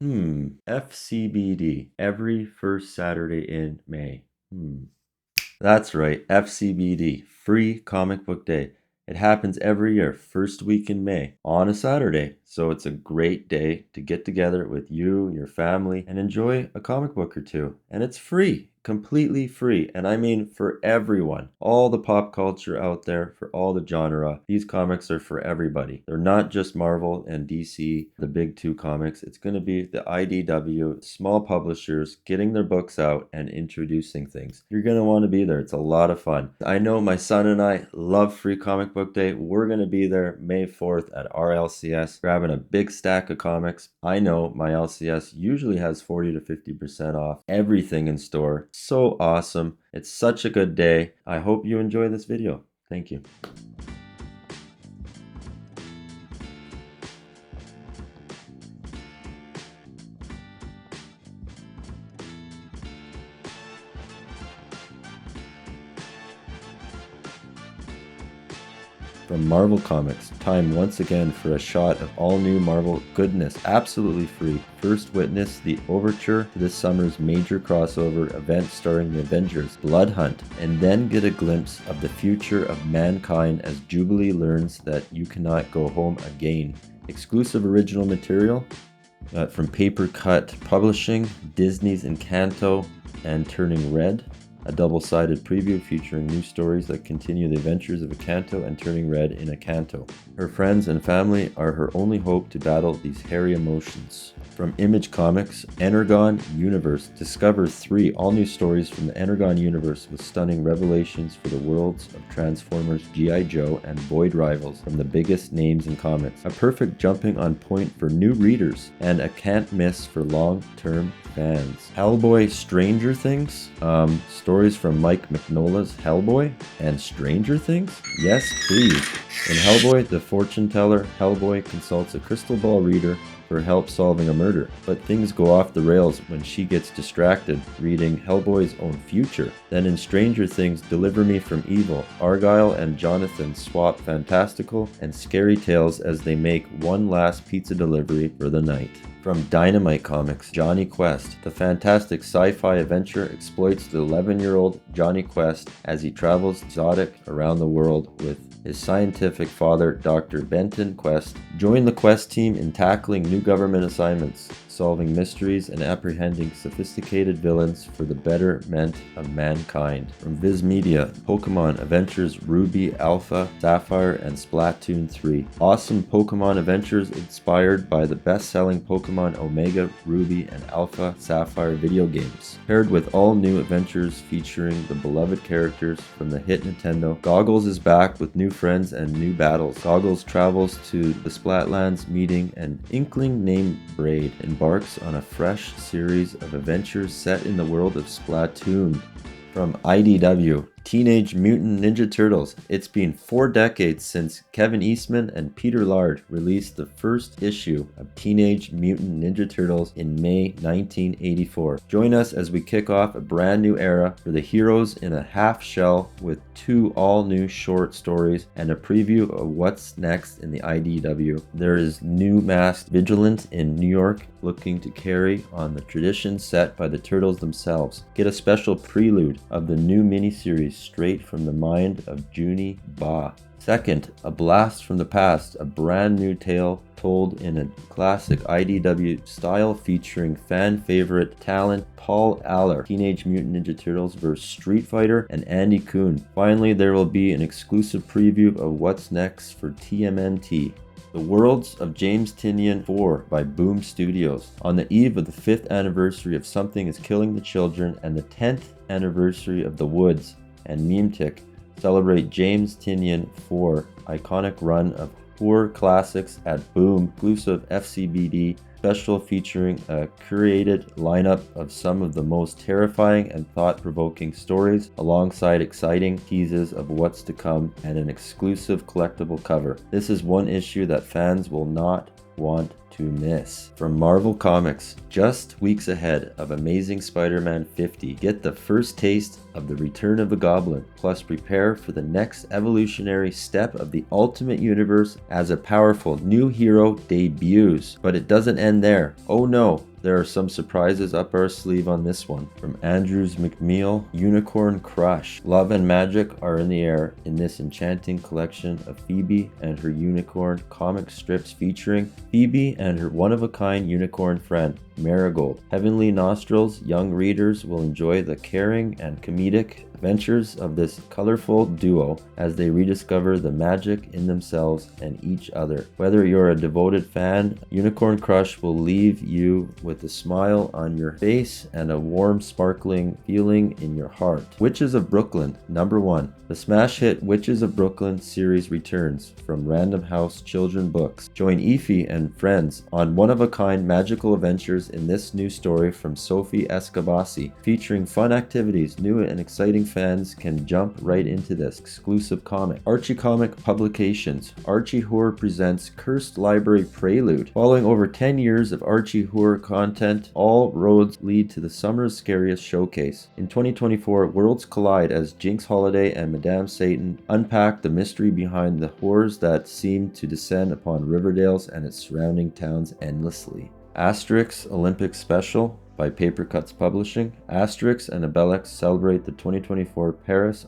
FCBD, every first Saturday in May. That's right, FCBD, Free Comic Book Day. It happens every year, first week in May, on a Saturday. So it's a great day to get together with you, your family, and enjoy a comic book or two. And it's free, completely free. And I mean for everyone. All the pop culture out there, for all the genre. These comics are for everybody. They're not just Marvel and DC, the big two comics. It's going to be the IDW, small publishers getting their books out and introducing things. You're going to want to be there. It's a lot of fun. I know my son and I love Free Comic Book Day. We're going to be there May 4th at our LCS, grabbing a big stack of comics. I know my LCS usually has 40 to 50% off everything in store. So awesome. It's such a good day. I hope you enjoy this video. Thank you. From Marvel Comics, time once again for a shot of all new Marvel goodness, absolutely free. First witness the overture to this summer's major crossover event starring the Avengers, Blood Hunt, and then get a glimpse of the future of mankind as Jubilee learns that you cannot go home again. Exclusive original material from Paper Cut Publishing, Disney's Encanto, and Turning Red. A double-sided preview featuring new stories that continue the adventures of Encanto and Turning Red in Encanto. Her friends and family are her only hope to battle these hairy emotions. From Image Comics, Energon Universe. Discover 3 all-new stories from the Energon universe with stunning revelations for the worlds of Transformers, G.I. Joe, and Void Rivals from the biggest names in comics. A perfect jumping on point for new readers, and a can't miss for long-term fans. Hellboy Stranger Things? Stories from Mike Mignola's Hellboy and Stranger Things? Yes, please. In Hellboy, the fortune teller, Hellboy consults a crystal ball reader for help solving a murder, but things go off the rails when she gets distracted reading Hellboy's own future. Then in Stranger Things Deliver Me from Evil, Argyle and Jonathan swap fantastical and scary tales as they make one last pizza delivery for the night. From Dynamite Comics, Johnny Quest. The fantastic sci-fi adventure exploits the 11-year-old Johnny Quest as he travels exotic around the world with his scientific father, Dr. Benton Quest. Join the Quest team in tackling new government assignments, solving mysteries, and apprehending sophisticated villains for the betterment of mankind. From Viz Media, Pokemon Adventures Ruby, Alpha, Sapphire, and Splatoon 3. Awesome Pokemon adventures inspired by the best-selling Pokemon Omega, Ruby, and Alpha Sapphire video games. Paired with all new adventures featuring the beloved characters from the hit Nintendo, Goggles is back with new friends and new battles. Goggles travels to the Splatlands meeting an Inkling named Braid, embarks on a fresh series of adventures set in the world of Splatoon. From IDW, Teenage Mutant Ninja Turtles. It's been 4 decades since Kevin Eastman and Peter Laird released the first issue of Teenage Mutant Ninja Turtles in May 1984. Join us as we kick off a brand new era for the heroes in a half shell with 2 all-new short stories and a preview of what's next in the IDW. There is new masked Vigilant in New York looking to carry on the tradition set by the Turtles themselves. Get a special prelude of the new miniseries straight from the mind of Junie Ba. Second, A Blast from the Past, a brand new tale told in a classic IDW style featuring fan favorite talent Paul Aller, Teenage Mutant Ninja Turtles vs. Street Fighter, and Andy Kuhn. Finally, there will be an exclusive preview of what's next for TMNT. The Worlds of James Tynion 4 by Boom Studios. On the eve of the 5th anniversary of Something is Killing the Children and the 10th anniversary of The Woods and Memetic, celebrate James Tynion 4 iconic run of horror classics at Boom, exclusive FCBD special featuring a curated lineup of some of the most terrifying and thought-provoking stories, alongside exciting teases of what's to come and an exclusive collectible cover. This is one issue that fans will not want to miss. From Marvel Comics, just weeks ahead of Amazing Spider-Man 50, get the first taste of the return of the Goblin, plus prepare for the next evolutionary step of the Ultimate Universe as a powerful new hero debuts. But it doesn't end there. Oh no! There are some surprises up our sleeve on this one. From Andrews McMeel, Unicorn Crush. Love and magic are in the air in this enchanting collection of Phoebe and her unicorn comic strips featuring Phoebe and her one-of-a-kind unicorn friend, Marigold. Heavenly Nostrils, young readers will enjoy the caring and comedic adventures of this colorful duo as they rediscover the magic in themselves and each other. Whether you're a devoted fan, Unicorn Crush will leave you with a smile on your face and a warm, sparkling feeling in your heart. Witches of Brooklyn, #1. The smash hit Witches of Brooklyn series returns from Random House Children Books. Join Ify and friends on one-of-a-kind magical adventures in this new story from Sophie Escabasi, featuring fun activities. New and exciting fans can jump right into this exclusive comic. Archie Comic Publications. Archie Horror presents Cursed Library Prelude. Following over 10 years of Archie Horror content, all roads lead to the summer's scariest showcase. In 2024, worlds collide as Jinx Holiday and Madame Satan unpack the mystery behind the horrors that seem to descend upon Riverdale's and its surrounding towns endlessly. Asterix Olympic Special by Paper Cuts Publishing. Asterix and Obelix celebrate the 2024 Paris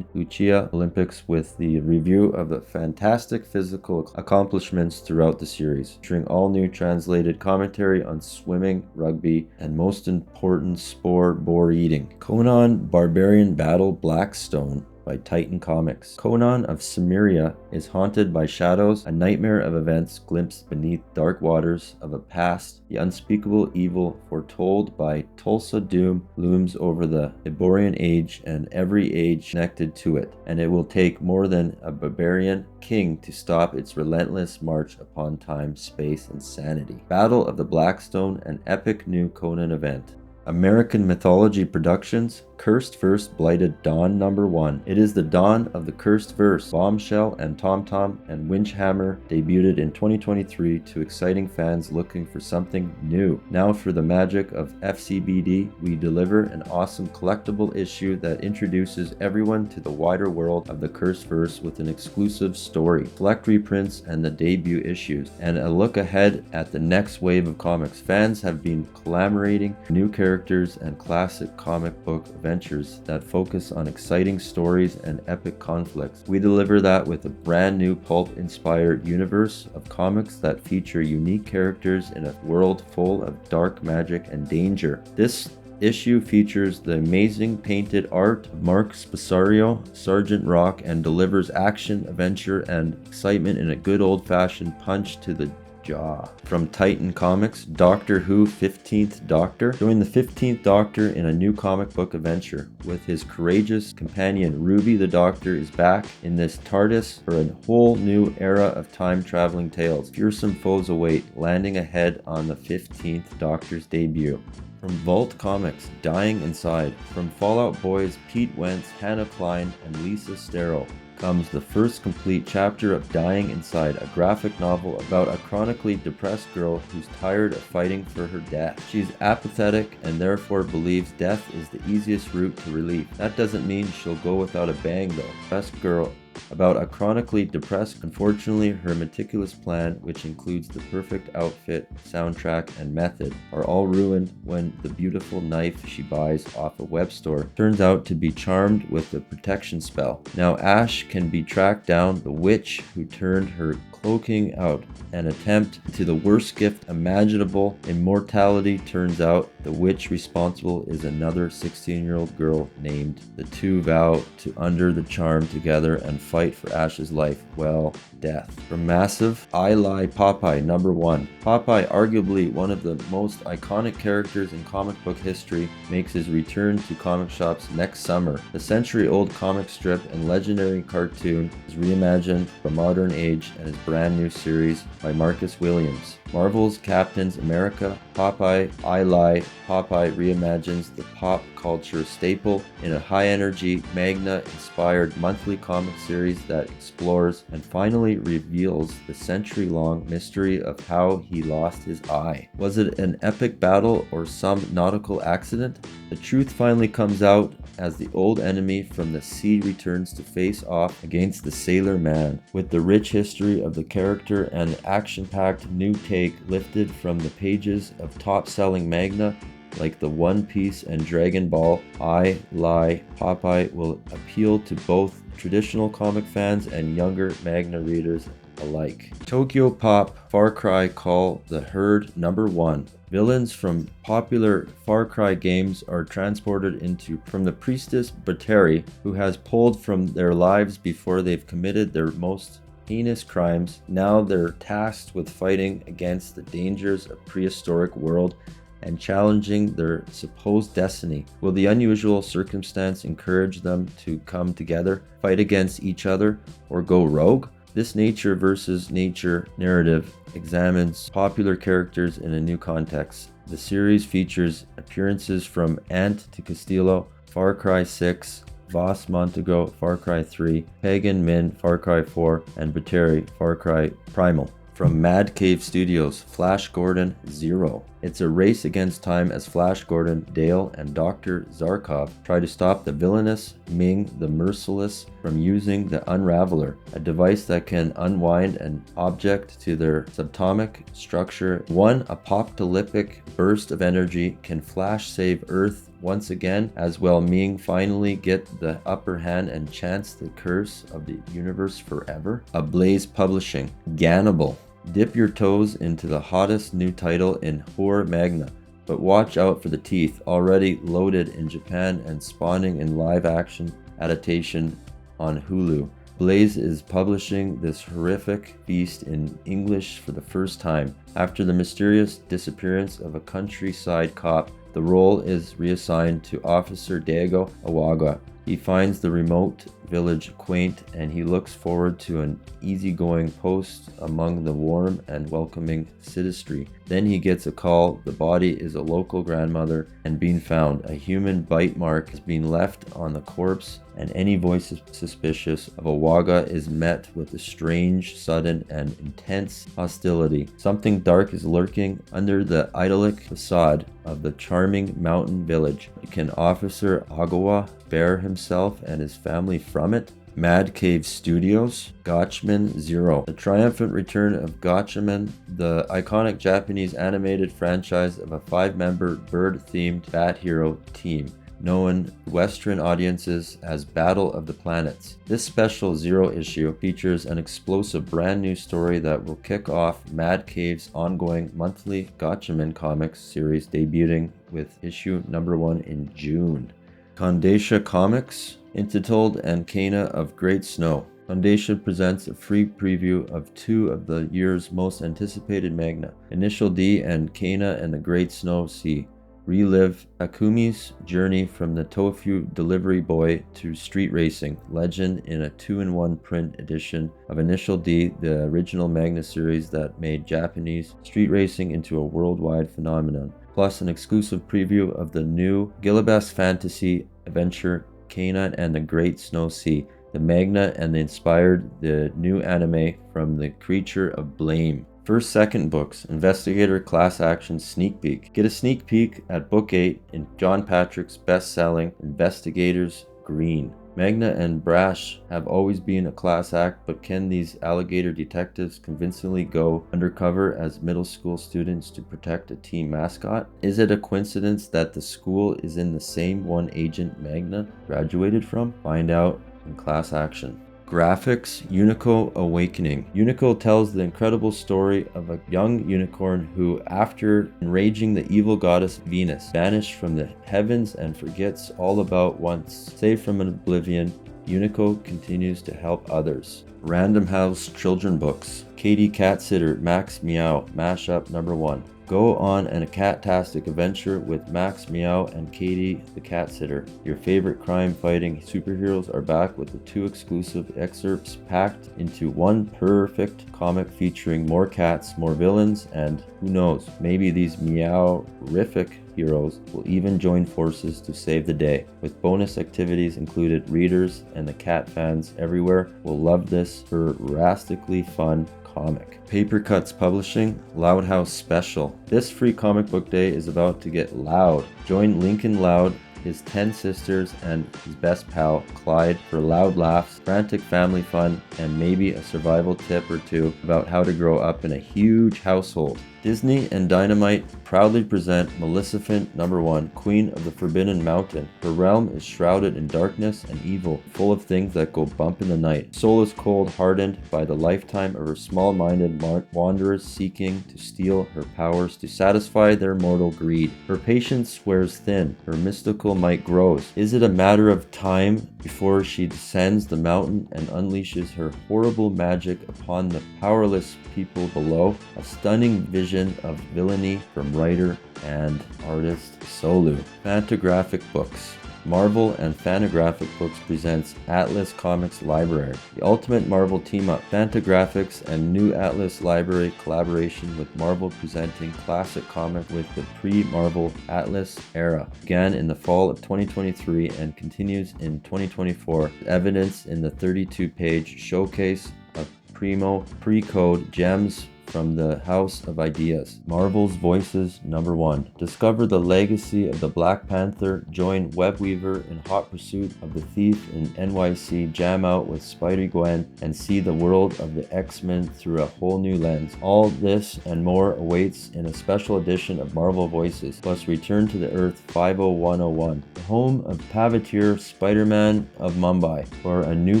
Lucia Olympics with the review of the fantastic physical accomplishments throughout the series, featuring all new translated commentary on swimming, rugby, and most important sport, boar eating. Conan Barbarian Battle Blackstone by Titan Comics. Conan of Cimmeria is haunted by shadows, a nightmare of events glimpsed beneath dark waters of a past. The unspeakable evil foretold by Tulsa Doom looms over the Iborian age and every age connected to it, and it will take more than a barbarian king to stop its relentless march upon time, space, and sanity. Battle of the Blackstone, an epic new Conan event. American Mythology Productions, Cursed Verse Blighted Dawn #1. It is the dawn of the Cursed Verse. Bombshell and Tom Tom and Winchhammer debuted in 2023 to exciting fans looking for something new. Now for the magic of FCBD, we deliver an awesome collectible issue that introduces everyone to the wider world of the Cursed Verse with an exclusive story, select reprints, and the debut issues, and a look ahead at the next wave of comics. Fans have been collaborating new characters and classic comic book adventures that focus on exciting stories and epic conflicts. We deliver that with a brand new pulp-inspired universe of comics that feature unique characters in a world full of dark magic and danger. This issue features the amazing painted art of Mark Spazzario, Sergeant Rock, and delivers action, adventure, and excitement in a good old-fashioned punch to the jaw. From Titan Comics, Doctor Who 15th Doctor. Join the 15th Doctor in a new comic book adventure. With his courageous companion Ruby, the Doctor is back in this TARDIS for a whole new era of time-traveling tales. Fearsome foes await, landing ahead on the 15th Doctor's debut. From Vault Comics, Dying Inside. From Fallout Boys Pete Wentz, Hannah Klein, and Lisa Sterl comes the first complete chapter of Dying Inside, a graphic novel about a chronically depressed girl who's tired of fighting for her death. She's apathetic and therefore believes death is the easiest route to relief. That doesn't mean she'll go without a bang though. Depressed girl about a chronically depressed. Unfortunately, her meticulous plan, which includes the perfect outfit, soundtrack, and method, are all ruined when the beautiful knife she buys off a web store turns out to be charmed with a protection spell. Now Ash can be tracked down, the witch who turned her cloaking out an attempt to the worst gift imaginable. Immortality turns out the witch responsible is another 16-year-old girl named. The two vow to under the charm together and fight for Ash's life, well, death. From Massive, I Lie Popeye #1. Popeye, arguably one of the most iconic characters in comic book history, makes his return to comic shops next summer. The century-old comic strip and legendary cartoon is reimagined for a modern age and is brand new series by Marcus Williams. Marvel's Captains America, Popeye, I Lie. Popeye reimagines the pop culture staple in a high-energy, Magna-inspired monthly comic series that explores and finally reveals the century-long mystery of how he lost his eye. Was it an epic battle or some nautical accident? The truth finally comes out as the old enemy from the sea returns to face off against the Sailor Man, with the rich history of the character and the action-packed new take lifted from the pages of top-selling Magna like the One Piece and Dragon Ball. I Lie. Popeye will appeal to both traditional comic fans and younger Magna readers alike. Tokyo Pop Far Cry call the herd #1. Villains from popular Far Cry games are transported from the priestess Bateri, who has pulled from their lives before they've committed their most heinous crimes. Now they're tasked with fighting against the dangers of prehistoric world and challenging their supposed destiny. Will the unusual circumstance encourage them to come together, fight against each other, or go rogue? This nature versus nature narrative examines popular characters in a new context. The series features appearances from Ant to Castillo, Far Cry 6, Voss Montego, Far Cry 3, Pagan Min, Far Cry 4, and Bateri, Far Cry Primal. From Mad Cave Studios, Flash Gordon Zero. It's a race against time as Flash Gordon, Dale, and Dr. Zarkov try to stop the villainous Ming the Merciless from using the Unraveler, a device that can unwind an object to their subatomic structure. One apocalyptic burst of energy can Flash save Earth once again, as well Ming finally get the upper hand and chance the curse of the universe forever. Ablaze Publishing, Gannibal. Dip your toes into the hottest new title in horror Magna, but watch out for the teeth, already loaded in Japan and spawning in live-action adaptation on Hulu. Blaze is publishing this horrific beast in English for the first time. After the mysterious disappearance of a countryside cop, the role is reassigned to Officer Diego Awaga. He finds the remote village quaint, and he looks forward to an easygoing post among the warm and welcoming citizenry. Then he gets a call. The body is a local grandmother and being found. A human bite mark has been left on the corpse, and any voice suspicious of Awaga is met with a strange, sudden, and intense hostility. Something dark is lurking under the idyllic facade of the charming mountain village. Can Officer Agawa bear himself and his family from it? Mad Cave Studios, Gatchaman Zero. The triumphant return of Gatchaman, the iconic Japanese animated franchise of a 5-member bird-themed bat hero team, known to Western audiences as Battle of the Planets. This special Zero issue features an explosive brand new story that will kick off Mad Cave's ongoing monthly Gatchaman comics series, debuting with issue #1 in June. Condesha Comics, entitled Ancana of Great Snow. Foundation presents a free preview of 2 of the year's most anticipated Magna, Initial D and Kana and the Great Snow Sea. Relive Akumi's journey from the tofu delivery boy to street racing legend in a 2-in-1 print edition of Initial D, the original Magna series that made Japanese street racing into a worldwide phenomenon, plus an exclusive preview of the new Gilabas fantasy adventure Kana and the Great Snow Sea, the Magna, and inspired the new anime from the Creature of Blame. First Second books, Investigator Class Action Sneak Peek. Get a sneak peek at Book 8 in John Patrick's best-selling Investigators Green. Magna and Brash have always been a class act, but can these alligator detectives convincingly go undercover as middle school students to protect a team mascot? Is it a coincidence that the school is in the same one agent Magna graduated from? Find out in Class Action. Graphics, Unico Awakening. Unico tells the incredible story of a young unicorn who, after enraging the evil goddess Venus, vanished from the heavens and forgets all about once. Saved from an oblivion, Unico continues to help others. Random House Children Books. Katie Cat Sitter, Max Meow, Mashup #1. Go on an cat-tastic adventure with Max Meow and Katie the cat sitter. Your favorite crime-fighting superheroes are back with the 2 exclusive excerpts packed into one perfect comic featuring more cats, more villains, and who knows, maybe these meow-rific heroes will even join forces to save the day. With bonus activities included, readers and the cat fans everywhere will love this fantastically fun comic. Paper Cuts Publishing Loud House Special. This free comic book day is about to get loud. Join Lincoln Loud, his 10 sisters, and his best pal, Clyde, for loud laughs, frantic family fun, and maybe a survival tip or two about how to grow up in a huge household. Disney and Dynamite proudly present Maleficent #1, Queen of the Forbidden Mountain. Her realm is shrouded in darkness and evil, full of things that go bump in the night. Soul is cold, hardened by the lifetime of her small-minded wanderers seeking to steal her powers to satisfy their mortal greed. Her patience wears thin, her mystical might grows. Is it a matter of time before she descends the mountain and unleashes her horrible magic upon the powerless people below? A stunning vision of villainy from writer and artist Solu. Fantagraphic Books. Marvel and Fantagraphic Books presents Atlas Comics Library, the ultimate Marvel team-up. Fantagraphics and new Atlas Library collaboration with Marvel presenting classic comics with the pre-Marvel Atlas era. Began in the fall of 2023 and continues in 2024, evidence in the 32-page showcase of primo pre-code gems from the House of Ideas. Marvel's Voices #1. Discover the legacy of the Black Panther, join Webweaver in hot pursuit of the thief in NYC, jam out with Spider-Gwen, and see the world of the X-Men through a whole new lens. All this and more awaits in a special edition of Marvel Voices, plus Return to the Earth 50101, the home of Pavateer Spider-Man of Mumbai, for a new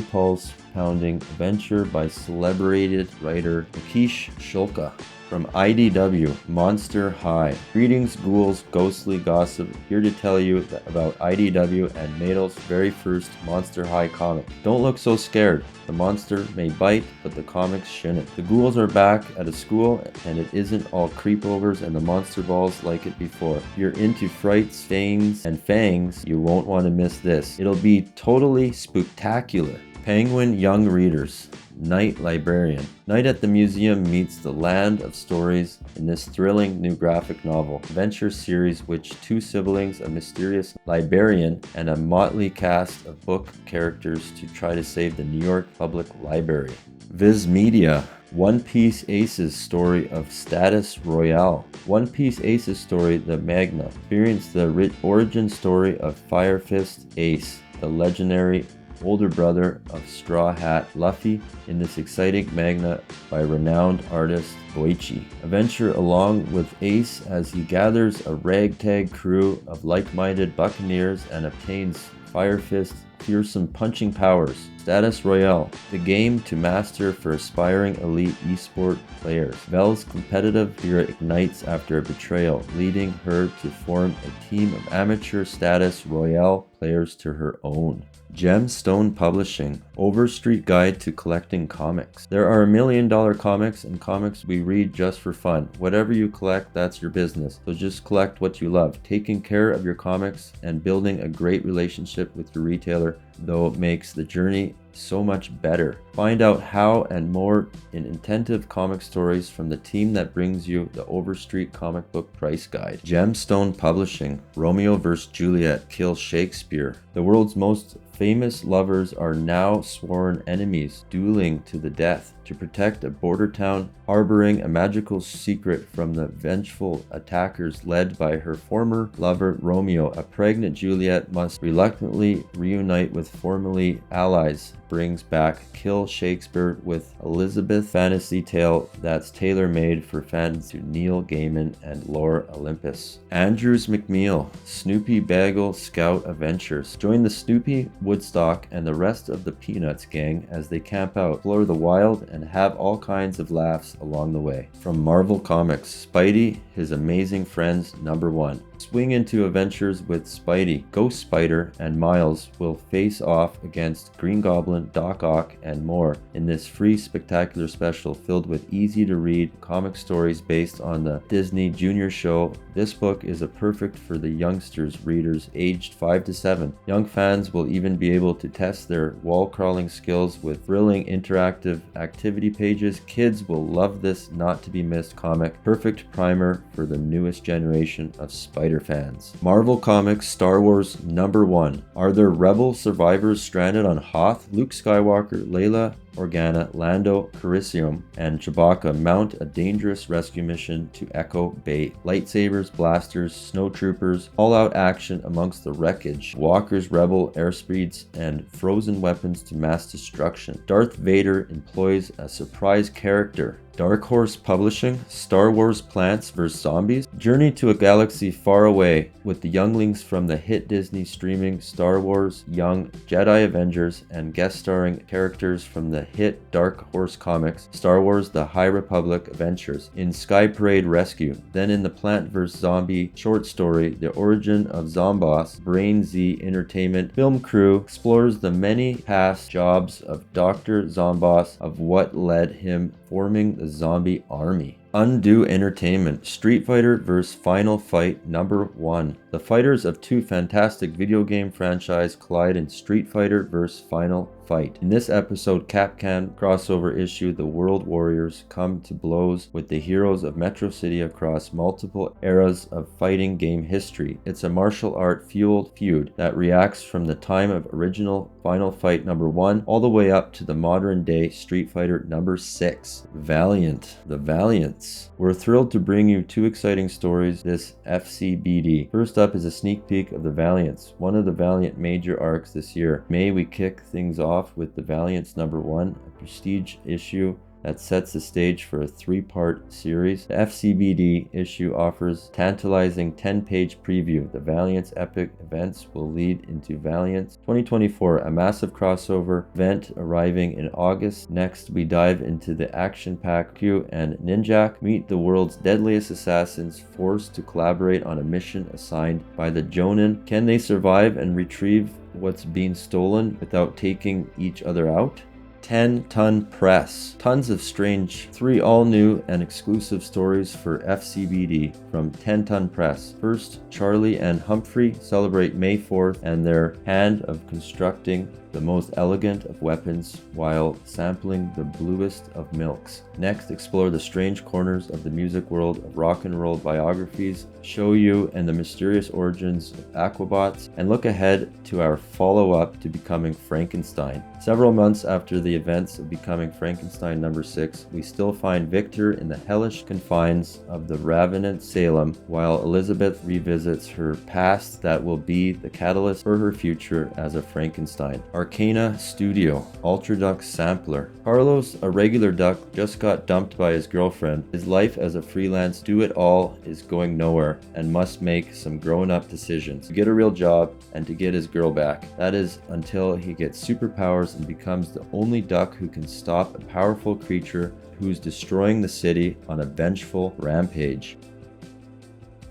pulse-pounding adventure by celebrated writer Akish Shulka. From IDW, Monster High. Greetings, ghouls, ghostly gossip, here to tell you about IDW and Nadel's very first Monster High comic. Don't look so scared. The monster may bite, but the comics shouldn't. The ghouls are back at a school, and it isn't all creepovers and the monster balls like it before. If you're into frights, fangs, you won't want to miss this. It'll be totally spooktacular. Penguin Young Readers. Night Librarian. Night at the Museum meets the land of stories in this thrilling new graphic novel adventure series, which 2 siblings, a mysterious librarian, and a motley cast of book characters to try to save the New York Public Library. Viz Media. One Piece Ace's story of Status Royale. One Piece Ace's story, The Magna. Experience the origin story of Fire Fist Ace, the legendary older brother of Straw Hat Luffy, in this exciting manga by renowned artist Boichi. Adventure along with Ace as he gathers a ragtag crew of like-minded buccaneers and obtains Fire Fist's fearsome punching powers. Status Royale, the game to master for aspiring elite esport players. Vel's competitive spirit ignites after a betrayal, leading her to form a team of amateur Status Royale players to her own. Gemstone Publishing, Overstreet Guide to Collecting Comics. There are $1 million comics and comics we read just for fun. Whatever you collect, that's your business. So just collect what you love. Taking care of your comics and building a great relationship with your retailer, though, makes the journey so much better. Find out how and more in Intentive Comic Stories from the team that brings you the Overstreet Comic Book Price Guide. Gemstone Publishing, Romeo vs. Juliet Kills Shakespeare. The world's most famous lovers are now sworn enemies, dueling to the death. To protect a border town harboring a magical secret from the vengeful attackers led by her former lover Romeo, a pregnant Juliet must reluctantly reunite with formerly allies. Brings back Kill Shakespeare with Elizabeth fantasy tale that's tailor-made for fans to Neil Gaiman and Lore Olympus. Andrews McNeil, Snoopy Bagel Scout Adventures. Join the Snoopy, Woodstock, and the rest of the Peanuts gang as they camp out, explore the wild, and have all kinds of laughs along the way. From Marvel Comics, Spidey, His Amazing Friends #1. Swing into adventures with Spidey. Ghost Spider and Miles will face off against Green Goblin, Doc Ock, and more in this free spectacular special filled with easy-to-read comic stories based on the Disney Junior show. This book is a perfect for the youngsters readers aged 5 to 7. Young fans will even be able to test their wall-crawling skills with thrilling interactive activity pages. Kids will love this not-to-be-missed comic. Perfect primer for the newest generation of Spider fans. Marvel Comics Star Wars #1. Are there rebel survivors stranded on Hoth? Luke Skywalker, Layla Organa, Lando Calrissian, and Chewbacca mount a dangerous rescue mission to Echo Bay. Lightsabers, blasters, snowtroopers, all-out action amongst the wreckage. Walker's rebel airspeeds and frozen weapons to mass destruction. Darth Vader employs a surprise character. Dark Horse Publishing, Star Wars Plants vs. Zombies. Journey to a galaxy far away with the younglings from the hit Disney streaming Star Wars Young Jedi Avengers and guest starring characters from the hit Dark Horse comics Star Wars The High Republic Adventures in Sky Parade Rescue. Then in the Plant vs. Zombie short story The Origin of Zomboss, Brain Z Entertainment film crew explores the many past jobs of Dr. Zomboss of what led him forming the zombie army. Undue Entertainment, Street Fighter vs. Final Fight #1. The fighters of two fantastic video game franchises collide in Street Fighter vs. Final Fight. In this episode Capcom crossover issue, the World Warriors come to blows with the heroes of Metro City across multiple eras of fighting game history. It's a martial art fueled feud that reacts from the time of original Final Fight #1 all the way up to the modern day Street Fighter #6. Valiant. The Valiants. We're thrilled to bring you two exciting stories this FCBD. First up is a sneak peek of the Valiants, one of the Valiant major arcs this year. May we kick things off with the Valiants #1, a prestige issue that sets the stage for a 3-part series. The FCBD issue offers tantalizing 10-page preview. The Valiant's epic events will lead into Valiant's 2024, a massive crossover event arriving in August. Next, we dive into the action-packed Q and Ninjak meet the world's deadliest assassins forced to collaborate on a mission assigned by the Jonin. Can they survive and retrieve what's being stolen without taking each other out? 10-ton press. Tons of strange 3 all-new and exclusive stories for FCBD from 10-ton press. First, Charlie and Humphrey celebrate May 4th and their hand of constructing the most elegant of weapons while sampling the bluest of milks. Next, explore the strange corners of the music world of rock and roll biographies, show you and the mysterious origins of Aquabots, and look ahead to our follow-up to Becoming Frankenstein. Several months after the events of Becoming Frankenstein #6, we still find Victor in the hellish confines of the Ravenant Salem, while Elizabeth revisits her past that will be the catalyst for her future as a Frankenstein. Arcana Studio, Ultra Duck Sampler. Carlos, a regular duck, just got dumped by his girlfriend. His life as a freelance do-it-all is going nowhere and must make some grown-up decisions to get a real job and to get his girl back. That is until he gets superpowers and becomes the only duck who can stop a powerful creature who's destroying the city on a vengeful rampage.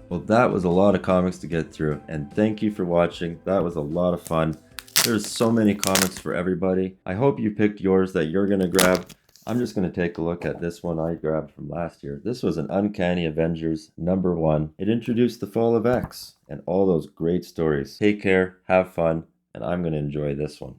Well, that was a lot of comics to get through, and thank you for watching. That was a lot of fun. There's so many comics for everybody. I hope you picked yours that you're going to grab. I'm just going to take a look at this one I grabbed from last year. This was an Uncanny Avengers #1. It introduced the Fall of X and all those great stories. Take care, have fun, and I'm going to enjoy this one.